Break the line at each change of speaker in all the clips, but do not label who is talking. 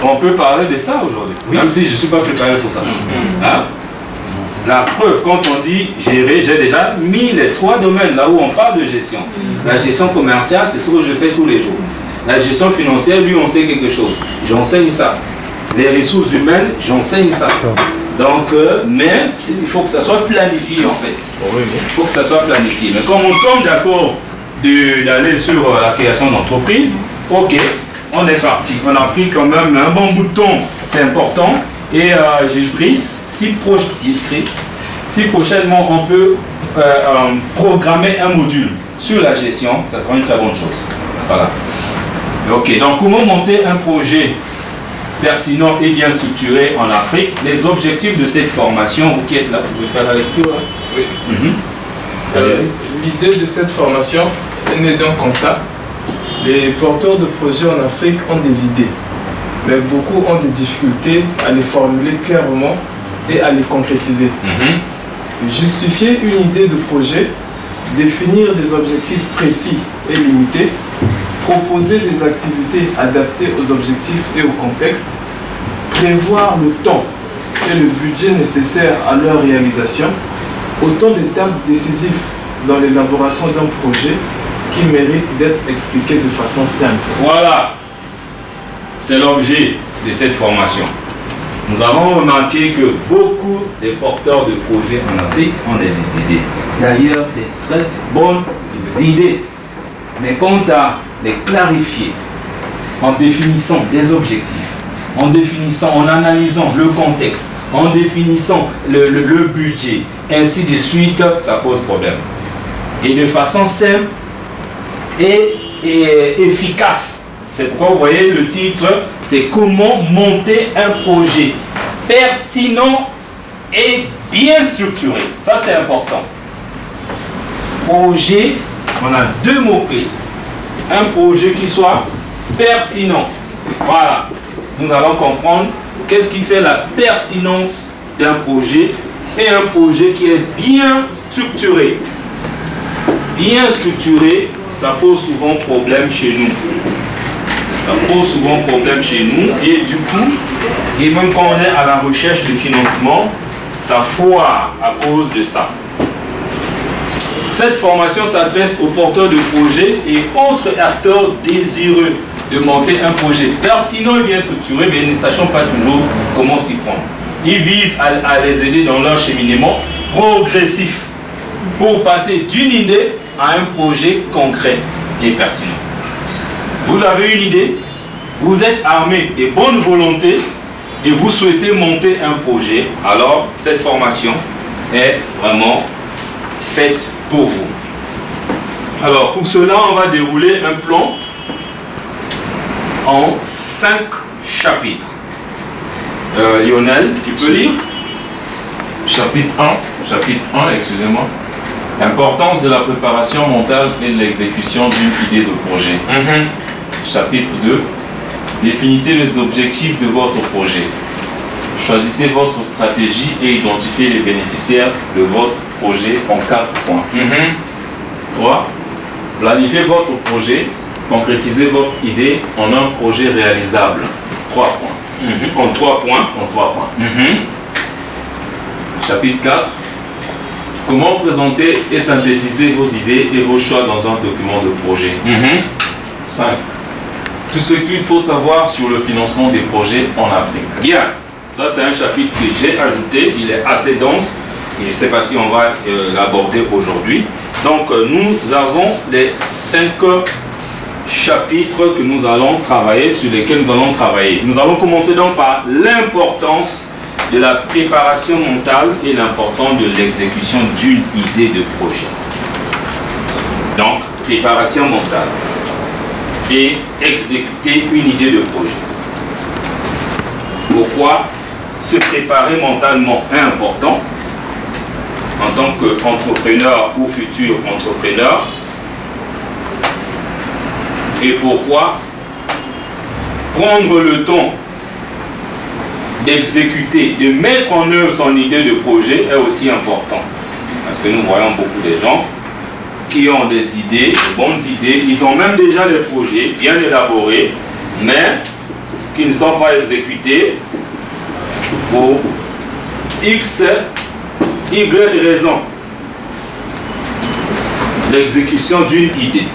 On peut parler de ça aujourd'hui, oui. Même si je ne suis pas préparé pour ça. Hein? La preuve, quand on dit gérer, j'ai déjà mis les 3 domaines là où on parle de gestion. La gestion commerciale, c'est ce que je fais tous les jours. La gestion financière, lui, on sait quelque chose. J'enseigne ça. Les ressources humaines, j'enseigne ça. Donc, mais il faut que ça soit planifié en fait. Il faut que ça soit planifié. Mais comme on tombe d'accord d'aller sur la création d'entreprise, ok, on est parti. On a pris quand même un bon bout de temps, c'est important. Et Gilles Brice, si prochainement on peut programmer un module sur la gestion, ça sera une très bonne chose. Voilà. Ok, donc comment monter un projet pertinent et bien structuré en Afrique? Les objectifs de cette formation, vous qui êtes là, vous pouvez faire la lecture. Hein?
Oui. L'idée de cette formation est née d'un constat. Les porteurs de projets en Afrique ont des idées, mais beaucoup ont des difficultés à les formuler clairement et à les concrétiser. Justifier une idée de projet, définir des objectifs précis et limités, proposer des activités adaptées aux objectifs et au contexte, prévoir le temps et le budget nécessaires à leur réalisation, autant d'étapes décisives dans l'élaboration d'un projet qui méritent d'être expliquées de façon simple.
Voilà, c'est l'objet de cette formation. Nous avons remarqué que beaucoup de porteurs de projets en Afrique ont des idées. D'ailleurs, des très bonnes idées. Mais quant à les clarifier, en définissant des objectifs, en définissant, en analysant le contexte, en définissant le budget, ainsi de suite, ça pose problème. Et de façon simple et efficace. C'est pourquoi vous voyez le titre, c'est comment monter un projet pertinent et bien structuré. Ça c'est important. Projet, on a 2 mots-clés. Un projet qui soit pertinent. Voilà. Nous allons comprendre qu'est-ce qui fait la pertinence d'un projet et un projet qui est bien structuré. Bien structuré, ça pose souvent problème chez nous. Ça pose souvent problème chez nous et du coup, et même quand on est à la recherche de financement, ça foire à cause de ça. Cette formation s'adresse aux porteurs de projets et autres acteurs désireux de monter un projet pertinent et bien structuré, mais ne sachant pas toujours comment s'y prendre. Il vise à les aider dans leur cheminement progressif pour passer d'une idée à un projet concret et pertinent. Vous avez une idée, vous êtes armé de bonnes volontés et vous souhaitez monter un projet, alors cette formation est vraiment faite pour vous. Alors pour cela, on va dérouler un plan en 5 chapitres. Lionel, tu peux lire?
Chapitre 1, excusez-moi. Importance de la préparation mentale et de l'exécution d'une idée de projet. Chapitre 2. Définissez les objectifs de votre projet. Choisissez votre stratégie et identifiez les bénéficiaires de votre projet en 4 points. 3. Planifiez votre projet. Concrétisez votre idée en un projet réalisable. 3 points.
En 3 points.
En 3 points. Chapitre 4. Comment présenter et synthétiser vos idées et vos choix dans un document de projet. 5. Tout ce qu'il faut savoir sur le financement des projets en Afrique.
Bien, ça c'est un chapitre que j'ai ajouté, il est assez dense et je ne sais pas si on va l'aborder aujourd'hui. Donc nous avons les 5 chapitres que nous allons travailler, sur lesquels nous allons travailler. Nous allons commencer donc par l'importance de la préparation mentale et l'importance de l'exécution d'une idée de projet. Donc, préparation mentale et exécuter une idée de projet. Pourquoi se préparer mentalement est important en tant qu'entrepreneur ou futur entrepreneur? Et pourquoi prendre le temps d'exécuter, de mettre en œuvre son idée de projet est aussi important. Parce que nous voyons beaucoup de gens qui ont des idées, de bonnes idées, ils ont même déjà des projets bien élaborés, mais qui ne sont pas exécutés pour X, Y raison. L'exécution d'une idée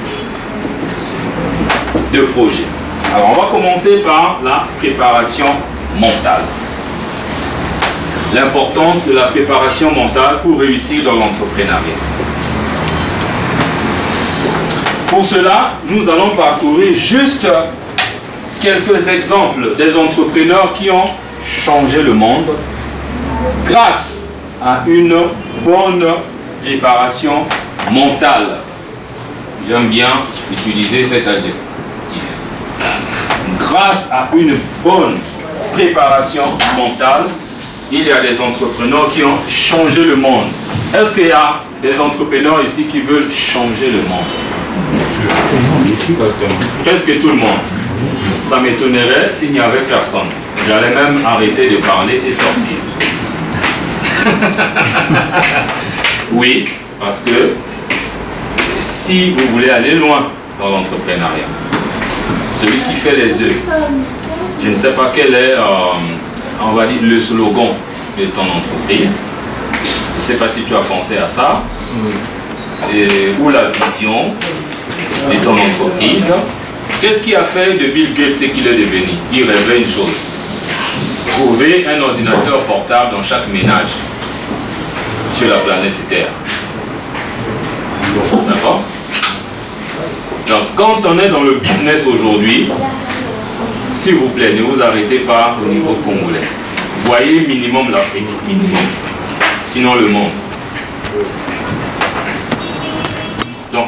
de projet. Alors on va commencer par la préparation mentale. L'importance de la préparation mentale pour réussir dans l'entrepreneuriat. Pour cela, nous allons parcourir juste quelques exemples des entrepreneurs qui ont changé le monde grâce à une bonne préparation mentale. J'aime bien utiliser cet adjectif. Grâce à une bonne préparation mentale, il y a des entrepreneurs qui ont changé le monde. Est-ce qu'il y a des entrepreneurs ici qui veulent changer le monde? Presque tout le monde. Ça m'étonnerait s'il n'y avait personne. J'allais même arrêter de parler et sortir. Oui, parce que si vous voulez aller loin dans l'entrepreneuriat, celui qui fait les œufs, je ne sais pas quel est, on va dire, le slogan de ton entreprise. Je ne sais pas si tu as pensé à ça, ou la vision de ton entreprise. Qu'est-ce qui a fait de Bill Gates ce qu'il est devenu? Il rêvait une chose: trouver un ordinateur portable dans chaque ménage sur la planète Terre. D'accord? Donc, quand on est dans le business aujourd'hui, s'il vous plaît, ne vous arrêtez pas au niveau congolais. Voyez minimum l'Afrique, minimum. Sinon le monde. Donc,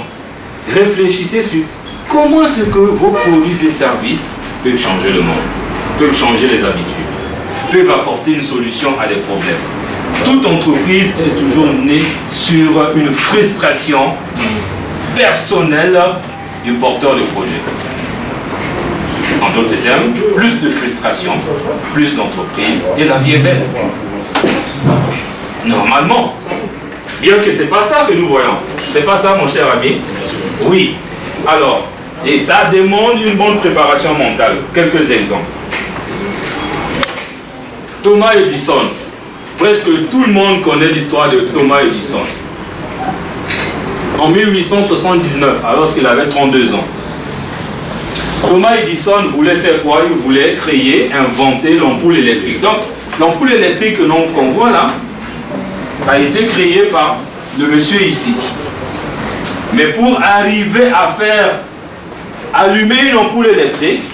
réfléchissez sur comment est-ce que vos produits et services peuvent changer le monde, peuvent changer les habitudes, peuvent apporter une solution à des problèmes. Toute entreprise est toujours née sur une frustration personnelle du porteur de projet. En d'autres termes, plus de frustration, plus d'entreprise et la vie est belle. Normalement. Bien que ce n'est pas ça que nous voyons. C'est pas ça, mon cher ami? Oui. Alors, et ça demande une bonne préparation mentale. Quelques exemples. Thomas Edison. Presque tout le monde connaît l'histoire de Thomas Edison. En 1879, alors qu'il avait 32 ans. Thomas Edison voulait faire quoi? Il voulait créer, inventer l'ampoule électrique. Donc, l'ampoule électrique qu'on voit là a été créée par le monsieur ici. Mais pour arriver à faire allumer une ampoule électrique,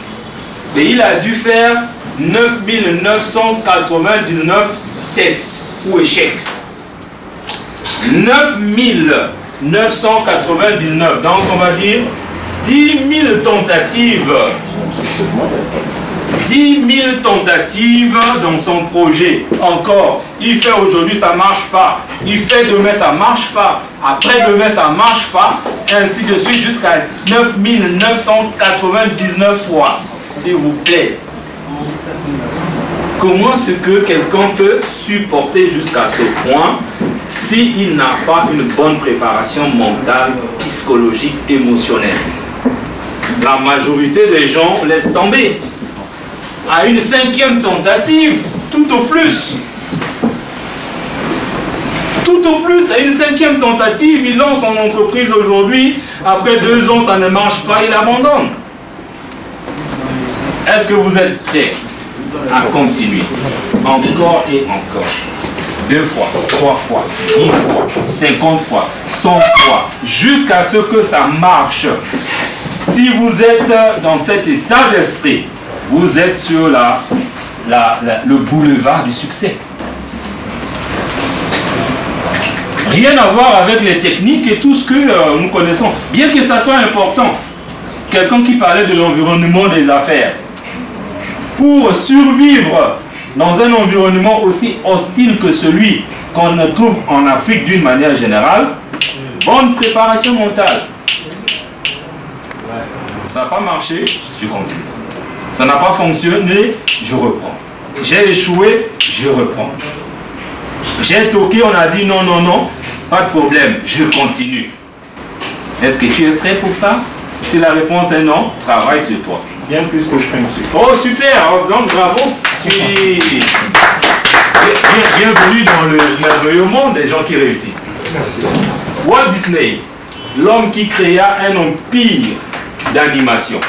et il a dû faire 9999 tests ou échecs. 9999, donc on va dire 10 000 tentatives. 10 000 tentatives dans son projet. Encore, il fait aujourd'hui, ça ne marche pas. Il fait demain, ça ne marche pas. Après demain, ça ne marche pas. Ainsi de suite jusqu'à 9999 fois. S'il vous plaît. Comment est-ce que quelqu'un peut supporter jusqu'à ce point s'il n'a pas une bonne préparation mentale, psychologique, émotionnelle? La majorité des gens laissent tomber. À une 5e tentative, tout au plus. Tout au plus, à une 5e tentative, il lance son entreprise aujourd'hui. Après 2 ans, ça ne marche pas, il abandonne. Est-ce que vous êtes prêts à continuer? Encore et encore. 2 fois, 3 fois, 10 fois, 50 fois, 100 fois, jusqu'à ce que ça marche. Si vous êtes dans cet état d'esprit, vous êtes sur le boulevard du succès. Rien à voir avec les techniques et tout ce que nous connaissons. Bien que ça soit important. Quelqu'un qui parlait de l'environnement des affaires. Pour survivre dans un environnement aussi hostile que celui qu'on trouve en Afrique d'une manière générale, bonne préparation mentale. Ça n'a pas marché, je continue. Ça n'a pas fonctionné, je reprends. J'ai échoué, je reprends. J'ai toqué, on a dit non, non, non, pas de problème, je continue. Est-ce que tu es prêt pour ça? Si la réponse est non, travaille sur toi.
Bien plus que le principe.
Oh super, donc bravo. Bienvenue dans le merveilleux monde des gens qui réussissent.
Merci.
Walt Disney, l'homme qui créa un empire d'animation.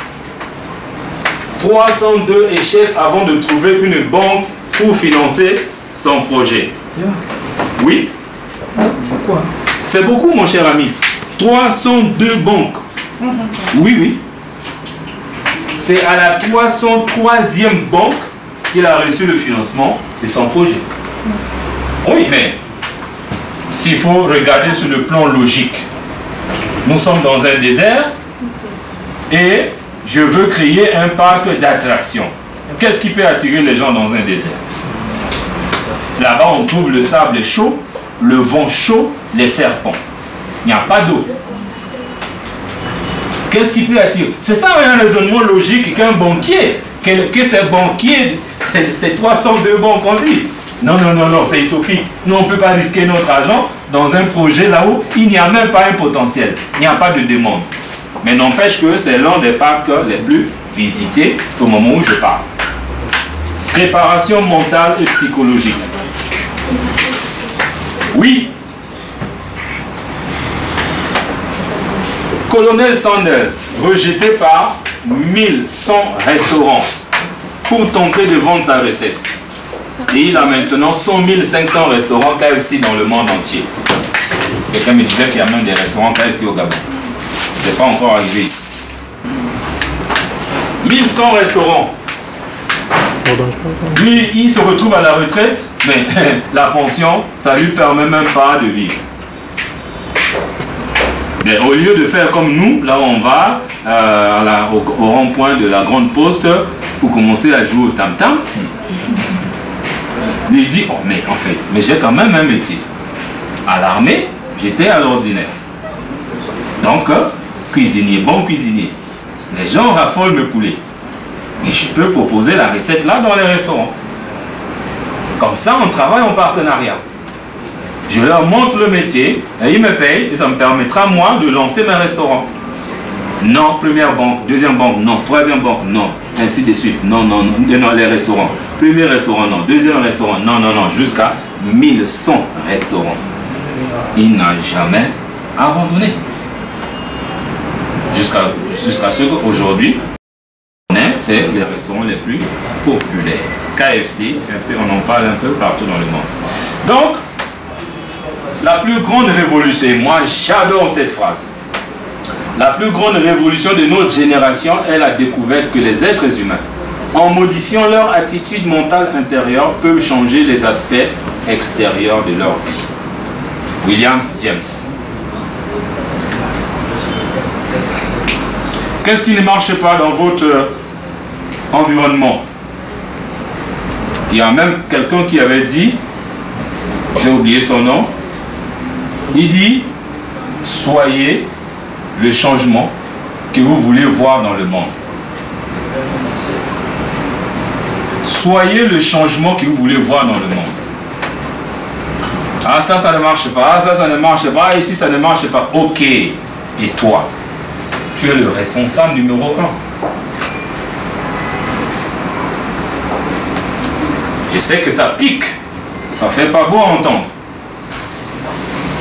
302 échecs avant de trouver une banque pour financer son projet. Oui? C'est beaucoup, mon cher ami. 302 banques. Oui, oui. C'est à la 303e banque qu'il a reçu le financement de son projet. Oui, mais s'il faut regarder sur le plan logique, nous sommes dans un désert et je veux créer un parc d'attractions. Qu'est-ce qui peut attirer les gens dans un désert? Là-bas, on trouve le sable chaud, le vent chaud, les serpents. Il n'y a pas d'eau. Qu'est-ce qui peut attirer? C'est ça un raisonnement logique qu'un banquier, que ces banquiers, ces 302 banques ont dit. Non, non, non, non, c'est utopique. Nous, on ne peut pas risquer notre argent dans un projet là où il n'y a même pas un potentiel. Il n'y a pas de demande. Mais n'empêche que c'est l'un des parcs les plus visités au moment où je parle. Préparation mentale et psychologique. Oui. Colonel Sanders, rejeté par 1100 restaurants pour tenter de vendre sa recette. Et il a maintenant 100 500 restaurants KFC dans le monde entier. Quelqu'un me disait qu'il y a même des restaurants KFC au Gabon. C'est pas encore arrivé. 1100 restaurants. Lui, il se retrouve à la retraite, mais la pension, ça ne lui permet même pas de vivre. Mais au lieu de faire comme nous, là on va au rond-point de la Grande Poste pour commencer à jouer au tam-tam, lui dit, oh mais en fait, mais j'ai quand même un métier. À l'armée, j'étais à l'ordinaire. Donc, cuisinier, bon cuisinier. Les gens raffolent le poulet. Et je peux proposer la recette là dans les restaurants. Comme ça, on travaille en partenariat. Je leur montre le métier, et ils me payent, et ça me permettra, moi, de lancer mes restaurants. Non, première banque, deuxième banque, non, troisième banque, non, ainsi de suite. Non, non, non, non, les restaurants. Premier restaurant, non, deuxième restaurant, non, non, non, jusqu'à 1100 restaurants. Il n'a jamais abandonné. Jusqu'à ce qu'aujourd'hui, c'est les restaurants les plus populaires. KFC, on en parle un peu partout dans le monde. Donc, la plus grande révolution, et moi j'adore cette phrase, la plus grande révolution de notre génération est la découverte que les êtres humains, en modifiant leur attitude mentale intérieure, peuvent changer les aspects extérieurs de leur vie. William James. Qu'est-ce qui ne marche pas dans votre environnement? Il y a même quelqu'un qui avait dit, j'ai oublié son nom, il dit, soyez le changement que vous voulez voir dans le monde. Soyez le changement que vous voulez voir dans le monde. Ah ça, ça ne marche pas, ah ça ne marche pas, ici ça ne marche pas. Ok, et toi? Tu es le responsable numéro 1. Je sais que ça pique, ça fait pas beau à entendre.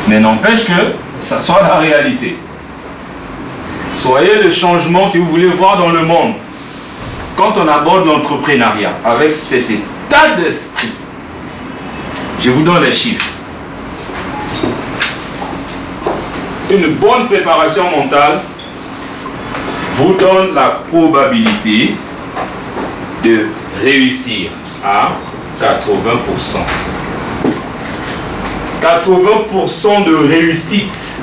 Mais n'empêche que ça soit la réalité. Soyez le changement que vous voulez voir dans le monde. Quand on aborde l'entrepreneuriat avec cet état d'esprit, je vous donne les chiffres. Une bonne préparation mentale vous donne la probabilité de réussir à 80%. 80% de réussite.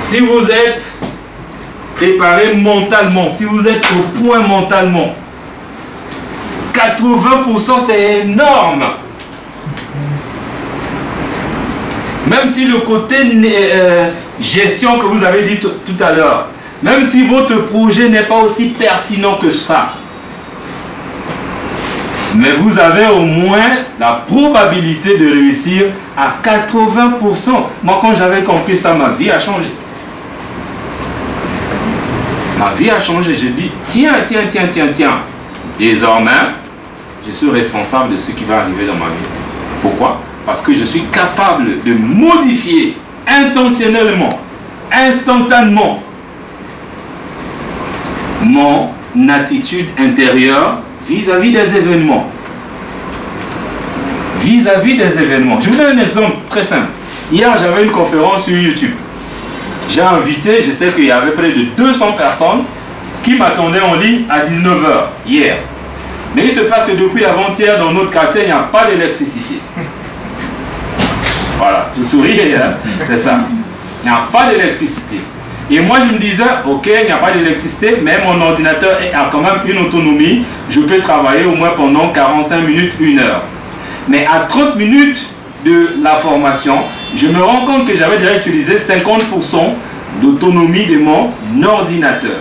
Si vous êtes préparé mentalement, si vous êtes au point mentalement, 80% c'est énorme. Même si le côté gestion que vous avez dit tout à l'heure, même si votre projet n'est pas aussi pertinent que ça, Mais vous avez au moins la probabilité de réussir à 80%. Moi, quand j'avais compris ça, ma vie a changé. Ma vie a changé. Je dis, tiens. Désormais, je suis responsable de ce qui va arriver dans ma vie. Pourquoi? Parce que je suis capable de modifier intentionnellement, instantanément, mon attitude intérieure vis-à-vis des événements. Vis-à-vis des événements. Je vous donne un exemple très simple. Hier, j'avais une conférence sur YouTube. J'ai invité, je sais qu'il y avait près de 200 personnes qui m'attendaient en ligne à 19 h hier. Mais il se passe que depuis avant-hier, dans notre quartier, il n'y a pas d'électricité. Voilà, je souris, hein? C'est ça. Il n'y a pas d'électricité. Et moi, je me disais, ok, il n'y a pas d'électricité, mais mon ordinateur a quand même une autonomie. Je peux travailler au moins pendant 45 minutes, 1 heure. Mais à 30 minutes de la formation, je me rends compte que j'avais déjà utilisé 50% d'autonomie de mon ordinateur.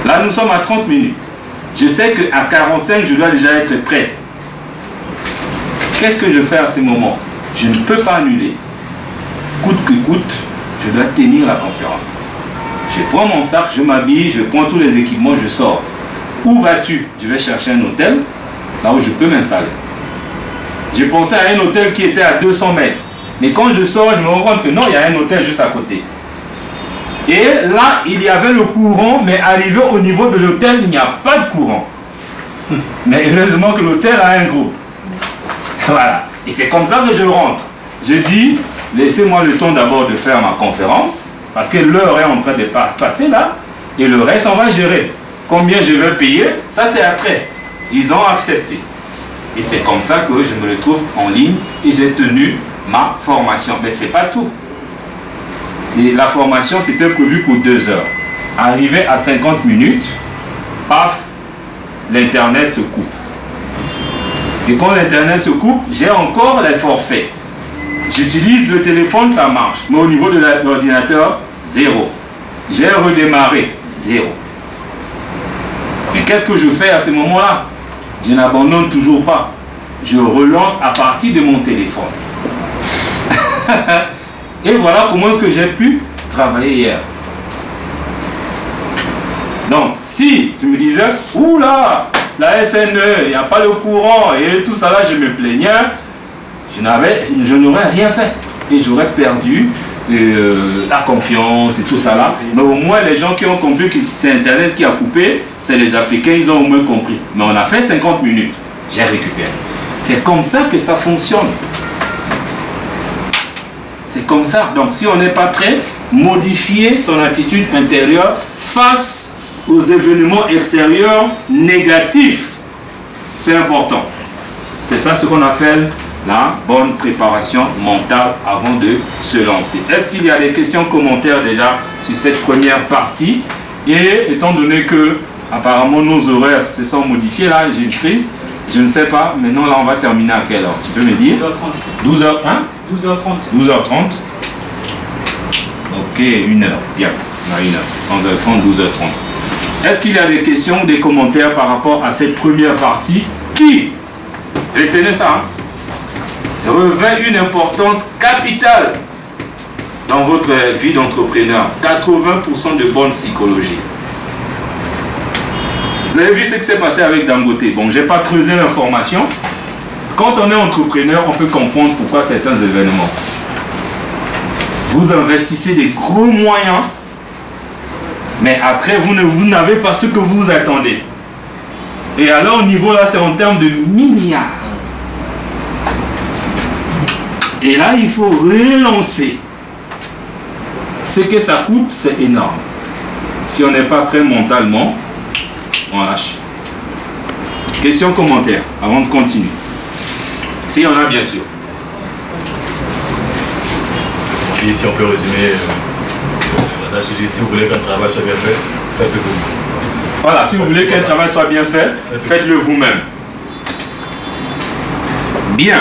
Là, nous sommes à 30 minutes. Je sais qu'à 45, je dois déjà être prêt. Qu'est-ce que je fais à ce moment? Je ne peux pas annuler. Coûte que coûte, je dois tenir la conférence. Je prends mon sac, je m'habille, je prends tous les équipements, je sors. Où vas-tu? Je vais chercher un hôtel, là où je peux m'installer. J'ai pensé à un hôtel qui était à 200 mètres. Mais quand je sors, je me rends compte que non, il y a un hôtel juste à côté. Et là, il y avait le courant, mais arrivé au niveau de l'hôtel, il n'y a pas de courant. Mais heureusement que l'hôtel a un groupe. Voilà. Et c'est comme ça que je rentre. Je dis, laissez-moi le temps d'abord de faire ma conférence, parce que l'heure est en train de passer là, et le reste, on va gérer. Combien je vais payer, ça c'est après. Ils ont accepté. Et c'est comme ça que je me retrouve en ligne et j'ai tenu ma formation. Mais c'est pas tout. Et la formation, c'était prévu pour 2 heures. Arrivé à 50 minutes, paf, l'Internet se coupe. Et quand l'Internet se coupe, j'ai encore les forfaits. J'utilise le téléphone, ça marche. Mais au niveau de l'ordinateur, 0. J'ai redémarré, 0. Mais qu'est-ce que je fais à ce moment-là? Je n'abandonne toujours pas. Je relance à partir de mon téléphone. Et voilà comment est-ce que j'ai pu travailler hier. Donc, si tu me disais, oula, la SNE, il n'y a pas le courant et tout ça là, je me plaignais, je n'aurais rien fait. Et j'aurais perdu la confiance et tout ça là. Mais au moins, les gens qui ont compris que c'est Internet qui a coupé, c'est les Africains, ils ont au moins compris. Mais on a fait 50 minutes. J'ai récupéré. C'est comme ça que ça fonctionne. C'est comme ça. Donc, si on n'est pas prêt, modifier son attitude intérieure face aux événements extérieurs négatifs, c'est important. C'est ça ce qu'on appelle la bonne préparation mentale avant de se lancer. Est-ce qu'il y a des questions, commentaires déjà sur cette première partie? Et étant donné que apparemment nos horaires se sont modifiés, là j'ai une crise, je ne sais pas, maintenant là on va terminer à quelle heure? Tu peux me dire? 12h30. 12h, hein? 12h30. 12h30. Ok, 1 heure, bien, on a 1 heure, 11h30, 12h30. Est-ce qu'il y a des questions, des commentaires par rapport à cette première partie qui, retenez ça, hein, revêt une importance capitale dans votre vie d'entrepreneur? 80% de bonne psychologie. Vous avez vu ce qui s'est passé avec Dangote. Bon, je n'ai pas creusé l'information. Quand on est entrepreneur, on peut comprendre pourquoi certains événements. Vous investissez des gros moyens, mais après, vous n'avez pas ce que vous attendez. Et alors, au niveau là, c'est en termes de milliards. Et là, il faut relancer. Ce que ça coûte, c'est énorme. Si on n'est pas prêt mentalement, on lâche. Question, commentaire, avant de continuer. S'il y en a, bien sûr.
Et si on peut résumer, si vous voulez qu'un travail soit bien fait, faites-le vous-même.
Voilà, si vous voulez qu'un travail soit bien fait, faites-le vous-même. Bien.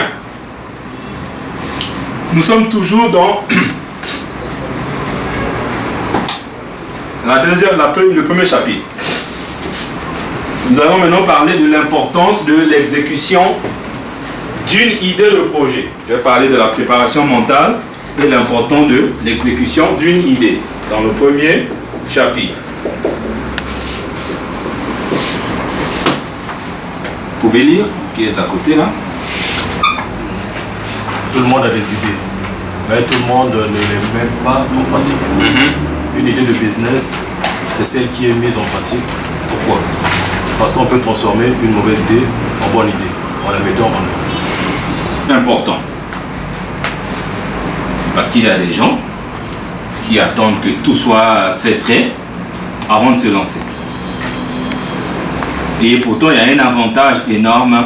Nous sommes toujours dans le premier chapitre. Nous allons maintenant parler de l'importance de l'exécution d'une idée de projet. Je vais parler de la préparation mentale et l'importance de l'exécution d'une idée dans le premier chapitre. Vous pouvez lire, qui est à côté là.
Tout le monde a des idées, mais tout le monde ne les met pas en pratique. Une idée de business, c'est celle qui est mise en pratique. Pourquoi? Parce qu'on peut transformer une mauvaise idée en bonne idée en la mettant en œuvre.
Important. Parce qu'il y a des gens qui attendent que tout soit fait prêt avant de se lancer. Et pourtant, il y a un avantage énorme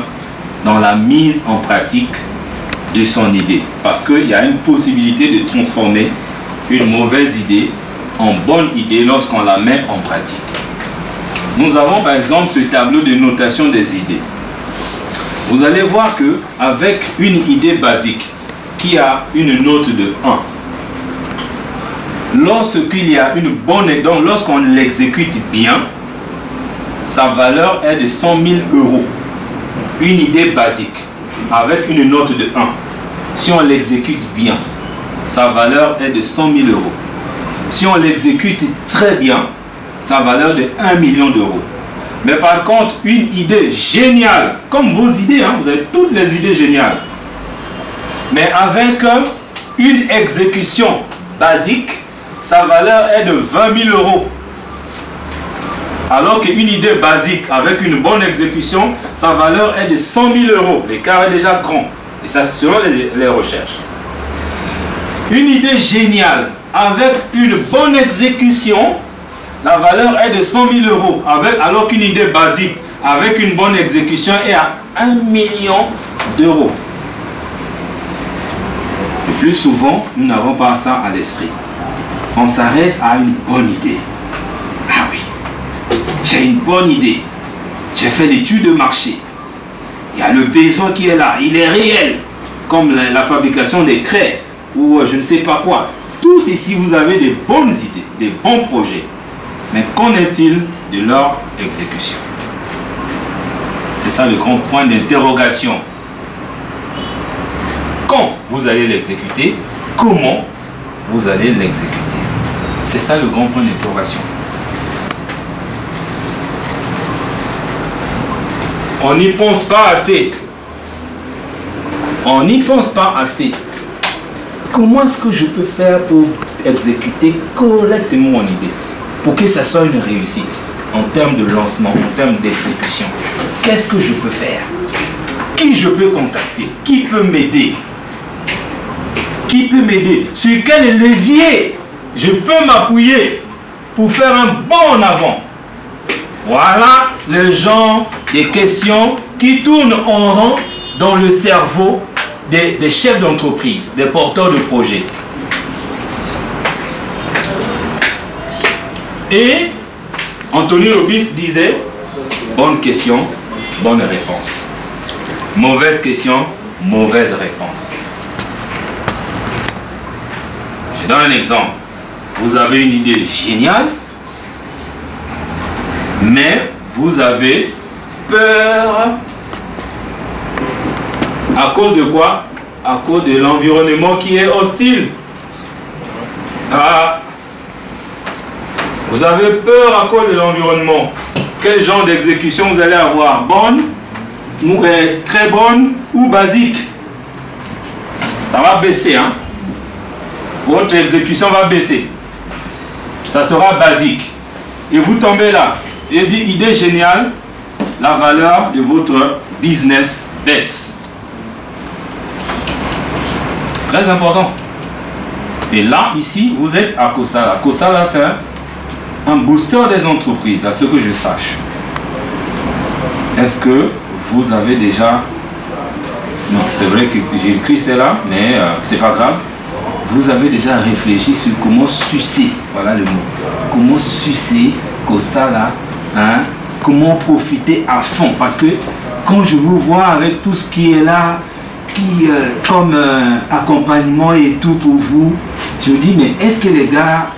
dans la mise en pratique de son idée. Parce qu'il y a une possibilité de transformer une mauvaise idée en bonne idée lorsqu'on la met en pratique. Nous avons par exemple ce tableau de notation des idées. Vous allez voir que avec une idée basique qui a une note de 1, lorsqu'il y a une bonne idée, donc lorsqu'on l'exécute bien, sa valeur est de 100 000 €. Une idée basique avec une note de 1. Si on l'exécute bien, sa valeur est de 100 000 €. Si on l'exécute très bien, sa valeur de 1 million d'euros. Mais par contre, une idée géniale, comme vos idées, hein, vous avez toutes les idées géniales, mais avec une exécution basique, sa valeur est de 20 000 €. Alors qu'une idée basique avec une bonne exécution, sa valeur est de 100 000 €. L'écart est déjà grand. Et ça, c'est selon les recherches. Une idée géniale avec une bonne exécution, la valeur est de 100 000 €. Alors qu'une idée basique avec une bonne exécution est à 1 million d'euros. Le plus souvent, nous n'avons pas ça à l'esprit. On s'arrête à une bonne idée. Ah oui, j'ai une bonne idée. J'ai fait l'étude de marché. Il y a le besoin qui est là. Il est réel. Comme la fabrication des craies ou je ne sais pas quoi. Tous ici, vous avez des bonnes idées, des bons projets. Mais qu'en est-il de leur exécution? C'est ça le grand point d'interrogation. Quand vous allez l'exécuter, comment vous allez l'exécuter? C'est ça le grand point d'interrogation. On n'y pense pas assez. On n'y pense pas assez. Comment est-ce que je peux faire pour exécuter correctement mon idée? Pour que ça soit une réussite en termes de lancement, en termes d'exécution. Qu'est-ce que je peux faire? Qui je peux contacter? Qui peut m'aider? Qui peut m'aider? Sur quel levier je peux m'appuyer pour faire un bond en avant? Voilà le genre de questions qui tournent en rond dans le cerveau des chefs d'entreprise, des porteurs de projets. Et Anthony Robbins disait, bonne question, bonne réponse. Mauvaise question, mauvaise réponse. Je donne un exemple. Vous avez une idée géniale, mais vous avez peur. À cause de quoi? À cause de l'environnement qui est hostile. Ah. Vous avez peur à cause de l'environnement. Quel genre d'exécution vous allez avoir? Bonne, très bonne ou basique? Ça va baisser, hein? Votre exécution va baisser. Ça sera basique. Et vous tombez là. Et dit, idée géniale, la valeur de votre business baisse. Très important. Et là, ici, vous êtes à Kosala. Kosala, c'est un booster des entreprises, à ce que je sache. Est-ce que vous avez déjà... Non, c'est vrai que j'ai écrit cela, mais c'est pas grave. Vous avez déjà réfléchi sur comment sucer, voilà le mot. Comment sucer Kosala, hein? Comment profiter à fond. Parce que quand je vous vois avec tout ce qui est là, comme accompagnement et tout pour vous, je me dis, mais est-ce que les gars,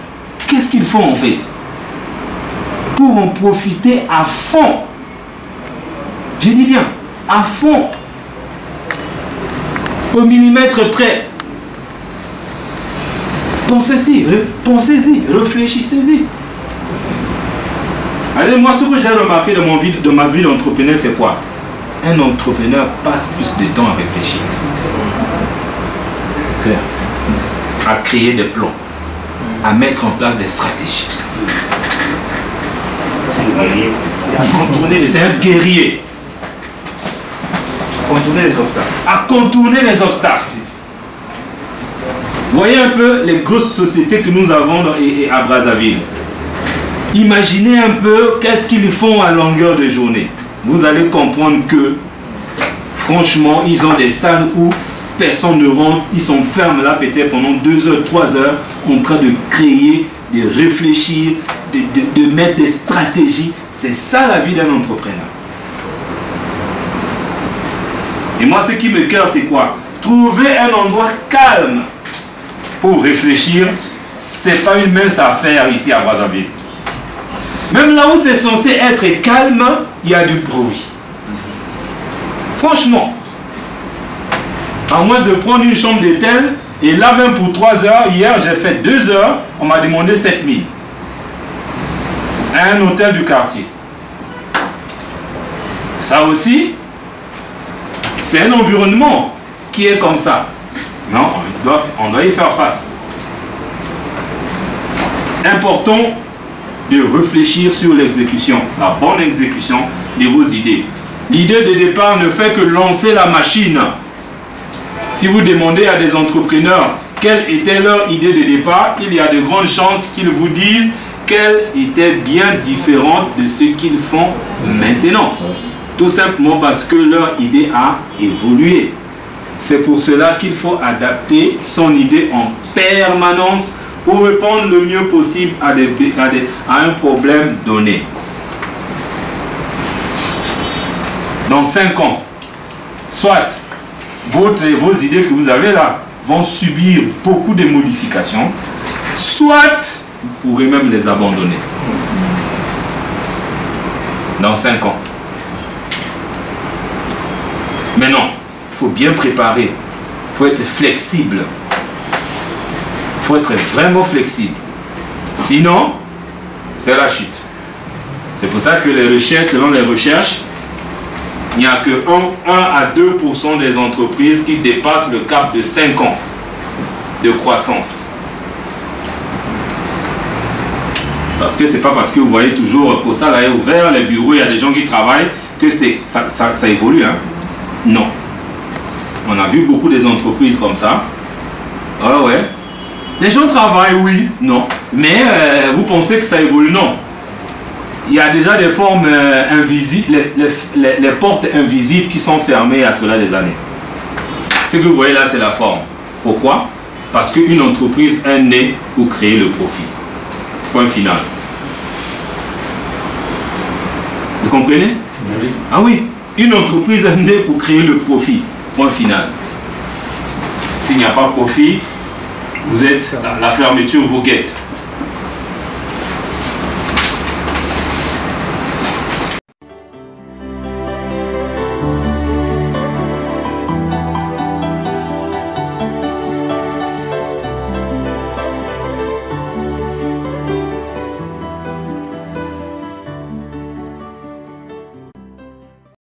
qu'est-ce qu'ils font en fait pour en profiter à fond? Je dis bien, à fond, au millimètre près. Pensez-y, réfléchissez-y. Allez, moi, ce que j'ai remarqué de ma vie d'entrepreneur, c'est quoi? Un entrepreneur passe plus de temps à réfléchir. C'est clair. À créer des plans, à mettre en place des stratégies. C'est un guerrier. À contourner les obstacles. Voyez un peu les grosses sociétés que nous avons à Brazzaville. Imaginez un peu qu'est-ce qu'ils font à longueur de journée. Vous allez comprendre que, franchement, ils ont des salles où personne ne rentre. Ils sont fermes là peut-être pendant 2 heures, 3 heures, en train de créer, de réfléchir, de mettre des stratégies. C'est ça la vie d'un entrepreneur. Et moi, ce qui me cœur, c'est quoi? Trouver un endroit calme pour réfléchir, c'est pas une mince affaire ici à Brazzaville. Même là où c'est censé être calme, il y a du bruit. Franchement, à moins de prendre une chambre d'hôtel, et là même pour 3 heures, hier j'ai fait 2 heures, on m'a demandé 7 000. À un hôtel du quartier. Ça aussi, c'est un environnement qui est comme ça. Non, on doit y faire face. Important de réfléchir sur l'exécution, la bonne exécution de vos idées. L'idée de départ ne fait que lancer la machine. Si vous demandez à des entrepreneurs quelle était leur idée de départ, il y a de grandes chances qu'ils vous disent qu'elle était bien différente de ce qu'ils font maintenant. Tout simplement parce que leur idée a évolué. C'est pour cela qu'il faut adapter son idée en permanence pour répondre le mieux possible à un problème donné. Dans 5 ans, soit vos idées que vous avez là vont subir beaucoup de modifications, soit vous pourrez même les abandonner. Dans 5 ans. Mais non, il faut bien préparer, il faut être flexible. Il faut être vraiment flexible. Sinon, c'est la chute. C'est pour ça que les recherches, selon les recherches, il n'y a que 1 à 2% des entreprises qui dépassent le cap de 5 ans de croissance. Parce que c'est pas parce que vous voyez toujours au salarié ouvert, les bureaux, il y a des gens qui travaillent, que ça évolue. Hein? Non. On a vu beaucoup des entreprises comme ça. Ah ouais. Les gens travaillent, oui, non. Mais vous pensez que ça évolue? Non. Il y a déjà des formes invisibles, les portes invisibles qui sont fermées à cela des années. Ce que vous voyez là, c'est la forme. Pourquoi? Parce qu'une entreprise est née pour créer le profit. Point final. Vous comprenez? Oui. Ah oui. Une entreprise est née pour créer le profit. Point final. S'il n'y a pas de profit, vous êtes, la fermeture vous guette.